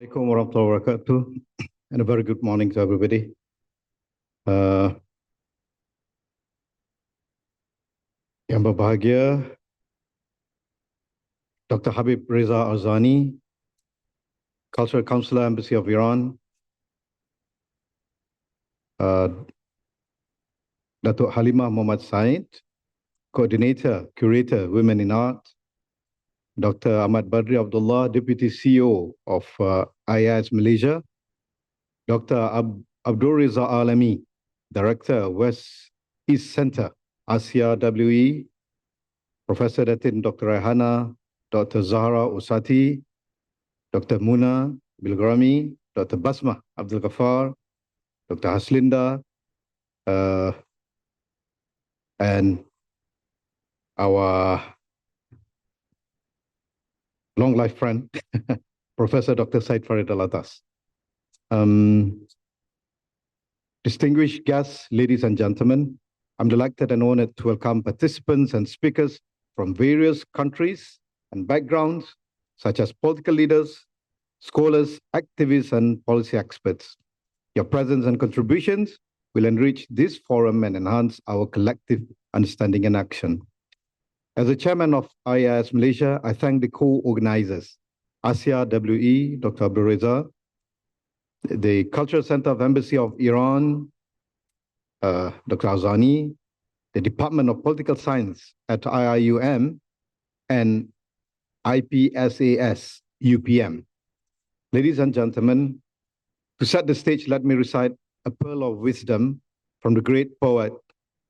Assalamualaikum warahmatullahi wabarakatuh, and a very good morning to everybody. Yang berbahagia, Dr. Habib Reza Arzani, Cultural Counselor, Embassy of Iran, Datuk Halimah Muhammad Said, Coordinator, Curator, Women in Art, Dr. Ahmad Badri Abdullah, Deputy CEO of IIS Malaysia, Dr. Abdul Reza Alami, Director, West East Center, Asia WE, Professor Datin Dr. Raihana, Dr. Zahra Usati, Dr. Muna Bilgrami, Dr. Basma Abdul Ghaffar, Dr. Haslinda, and our long life friend, Professor Dr. Said Farid Alatas. Distinguished guests, ladies and gentlemen, I'm delighted and honored to welcome participants and speakers from various countries and backgrounds, such as political leaders, scholars, activists, and policy experts. Your presence and contributions will enrich this forum and enhance our collective understanding and action. As the chairman of IIS Malaysia, I thank the co-organizers, Asia WE, Dr. Abdul Reza, the Cultural Center of Embassy of Iran, Dr. Arzani, the Department of Political Science at IIUM, and IPSAS UPM. Ladies and gentlemen, to set the stage, let me recite a pearl of wisdom from the great poet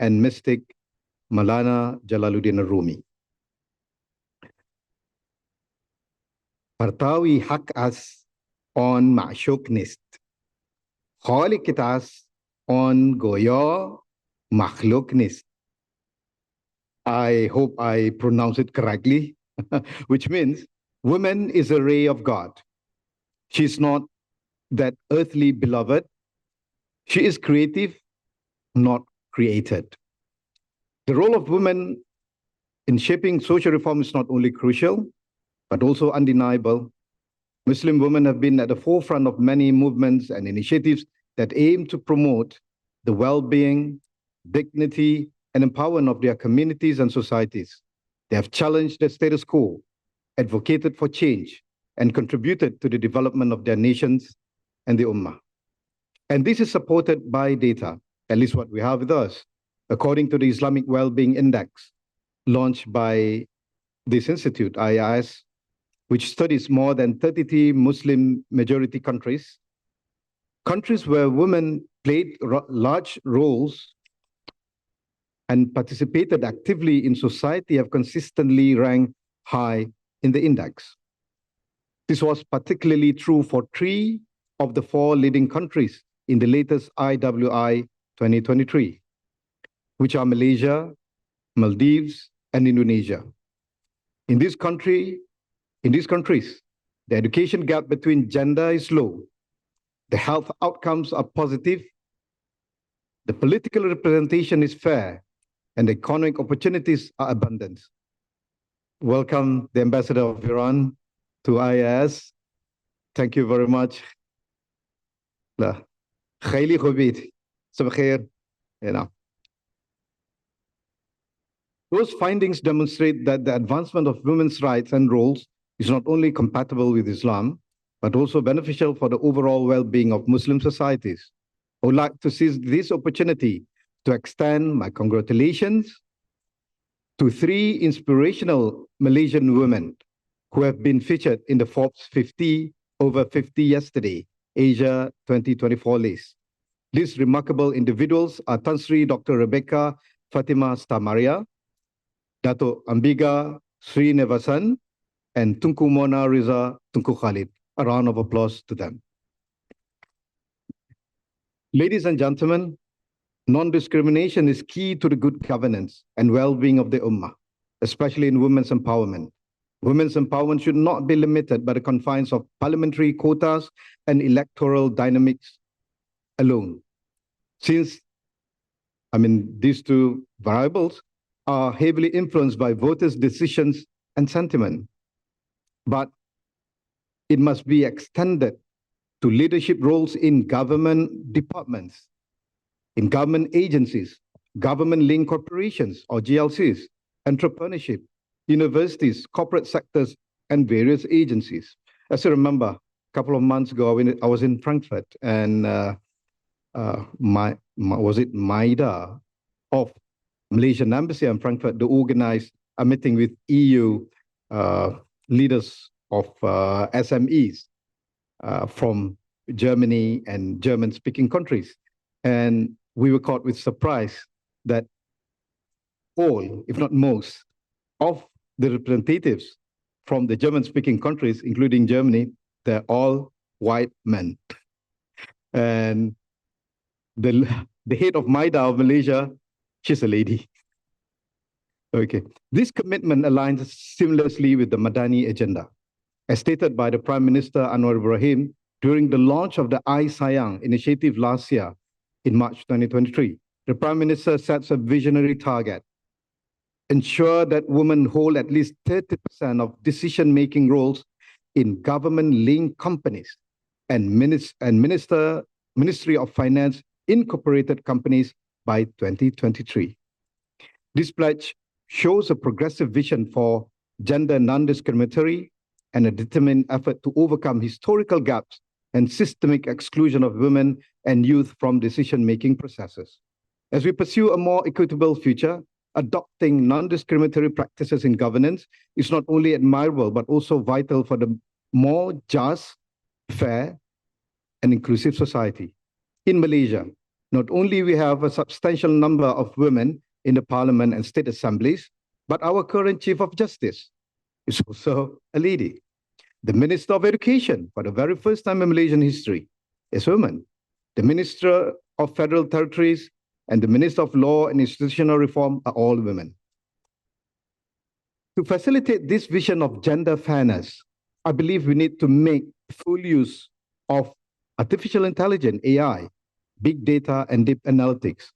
and mystic Maulana Jalaluddin Rumi. Partawi hak as on ma'shuk nist, khalik kitas on goyo makhluk nist. I hope I pronounce it correctly, which means woman is a ray of God. She's not that earthly beloved. She is creative, not created. The role of women in shaping social reform is not only crucial, but also undeniable. Muslim women have been at the forefront of many movements and initiatives that aim to promote the well-being, dignity, and empowerment of their communities and societies. They have challenged the status quo, advocated for change, and contributed to the development of their nations and the Ummah. And this is supported by data, at least what we have with us, according to the Islamic Wellbeing Index, launched by this institute, IIS, which studies more than 33 Muslim majority countries, countries where women played large roles and participated actively in society have consistently ranked high in the index. This was particularly true for 3 of the 4 leading countries in the latest IWI 2023, which are Malaysia, Maldives, and Indonesia. In these countries, the education gap between gender is low, the health outcomes are positive, the political representation is fair, and the economic opportunities are abundant. Welcome the Ambassador of Iran to IIS. Thank you very much. Khayli Khubid. Sabakhair. Those findings demonstrate that the advancement of women's rights and roles is not only compatible with Islam, but also beneficial for the overall well-being of Muslim societies. I would like to seize this opportunity to extend my congratulations to 3 inspirational Malaysian women who have been featured in the Forbes 50 over 50 yesterday, Asia 2024 list. These remarkable individuals are Tan Sri Dr. Rebecca Fatima Stamaria, Dato Ambiga Srinevasan, and Tunku Mona Riza Tunku Khalid. A round of applause to them. Ladies and gentlemen, non-discrimination is key to the good governance and well-being of the Ummah, especially in women's empowerment. Women's empowerment should not be limited by the confines of parliamentary quotas and electoral dynamics alone. Since, these 2 variables are heavily influenced by voters' decisions and sentiment. But It must be extended to leadership roles in government departments, in government agencies, government-linked corporations or GLCs, entrepreneurship, universities, corporate sectors, and various agencies. As I remember, a couple of months ago, I was in Frankfurt, and was it MIDA of Malaysian Embassy in Frankfurt, they organized a meeting with EU leaders of SMEs from Germany and German-speaking countries. And we were caught with surprise that all, if not most, of the representatives from the German-speaking countries, including Germany, they're all white men. And the head of MIDA of Malaysia, she's a lady. Okay. This commitment aligns seamlessly with the Madani agenda. As stated by the Prime Minister Anwar Ibrahim during the launch of the I Sayang initiative last year in March 2023, the Prime Minister sets a visionary target: ensure that women hold at least 30% of decision-making roles in government-linked companies and Ministry of Finance incorporated companies by 2023. This pledge shows a progressive vision for gender non-discriminatory and a determined effort to overcome historical gaps and systemic exclusion of women and youth from decision-making processes. As we pursue a more equitable future, adopting non-discriminatory practices in governance is not only admirable, but also vital for the more just, fair, and inclusive society. In Malaysia, not only we have a substantial number of women in the parliament and state assemblies, but our current Chief of Justice is also a lady. The Minister of Education, for the very first time in Malaysian history, is a woman. The Minister of Federal Territories and the Minister of Law and Institutional Reform are all women. To facilitate this vision of gender fairness, I believe we need to make full use of artificial intelligence, AI, big data, and deep analytics.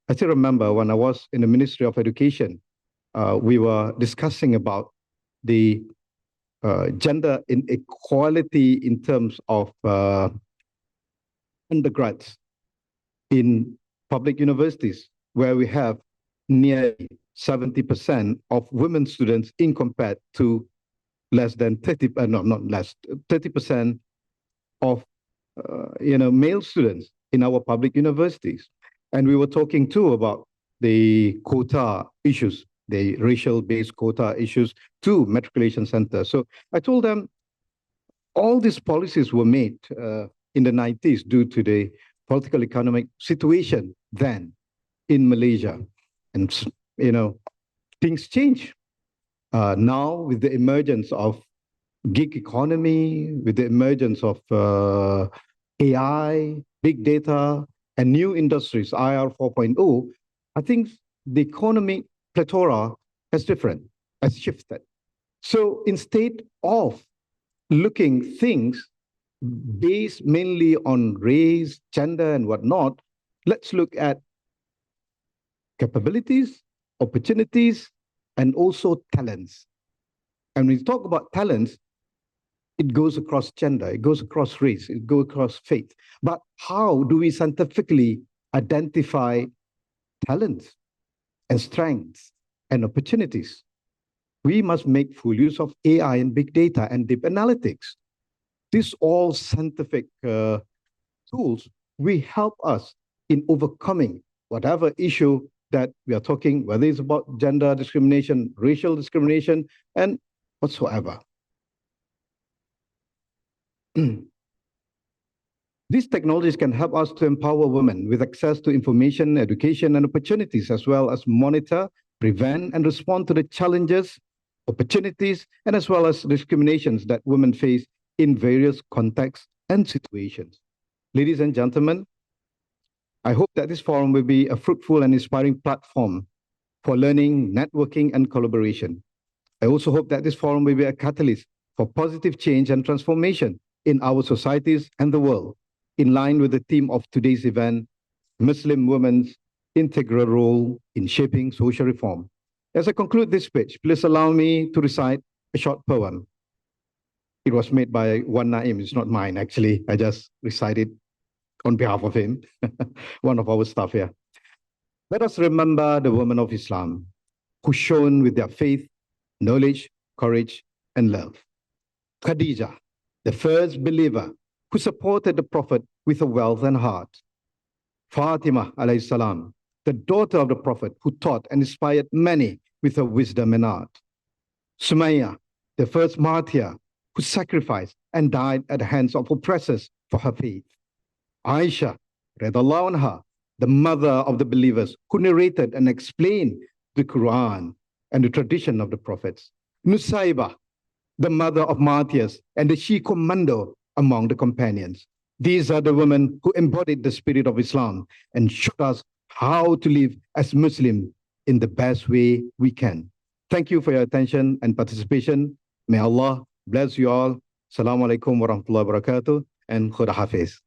I still remember when I was in the Ministry of Education, we were discussing about the gender inequality in terms of undergrads in public universities, where we have nearly 70% of women students in compared to less than 30, no, not less, 30% of male students in our public universities. And we were talking too about the quota issues, the racial-based quota issues to matriculation centers. So I told them all these policies were made in the 90s due to the political economic situation then in Malaysia. And, things change. Now with the emergence of gig economy, with the emergence of AI, big data, and new industries, IR 4.0, I think the economic plethora has shifted. So instead of looking things based mainly on race, gender, and whatnot, let's look at capabilities, opportunities, and also talents. And when we talk about talents, it goes across gender, it goes across race, it goes across faith. But how do we scientifically identify talents and strengths and opportunities? We must make full use of AI and big data and deep analytics. These all scientific tools will help us in overcoming whatever issue that we are talking, whether it's about gender discrimination, racial discrimination, and whatsoever. These technologies can help us to empower women with access to information, education, and opportunities, as well as monitor, prevent, and respond to the challenges, opportunities, and as well as discriminations that women face in various contexts and situations. Ladies and gentlemen, I hope that this forum will be a fruitful and inspiring platform for learning, networking, and collaboration. I also hope that this forum will be a catalyst for positive change and transformation in our societies and the world, in line with the theme of today's event, Muslim women's integral role in shaping social reform. As I conclude this speech, please allow me to recite a short poem. It was made by one Naim. It's not mine, actually. I just recited on behalf of him, one of our staff here. Let us remember the women of Islam who shone with their faith, knowledge, courage, and love. Khadija, the first believer who supported the Prophet with her wealth and heart. Fatima, alayhi salam, the daughter of the Prophet who taught and inspired many with her wisdom and art. Sumayya, the first martyr who sacrificed and died at the hands of oppressors for her faith. Aisha, radiallahu anha, the mother of the believers who narrated and explained the Quran and the tradition of the prophets. Nusayba, the mother of martyrs and the she commando among the companions. These are the women who embodied the spirit of Islam and showed us how to live as Muslim in the best way we can. Thank you for your attention and participation. May Allah bless you all. Assalamu alaikum wa rahmatullahi wa barakatuh and Khuda Hafiz.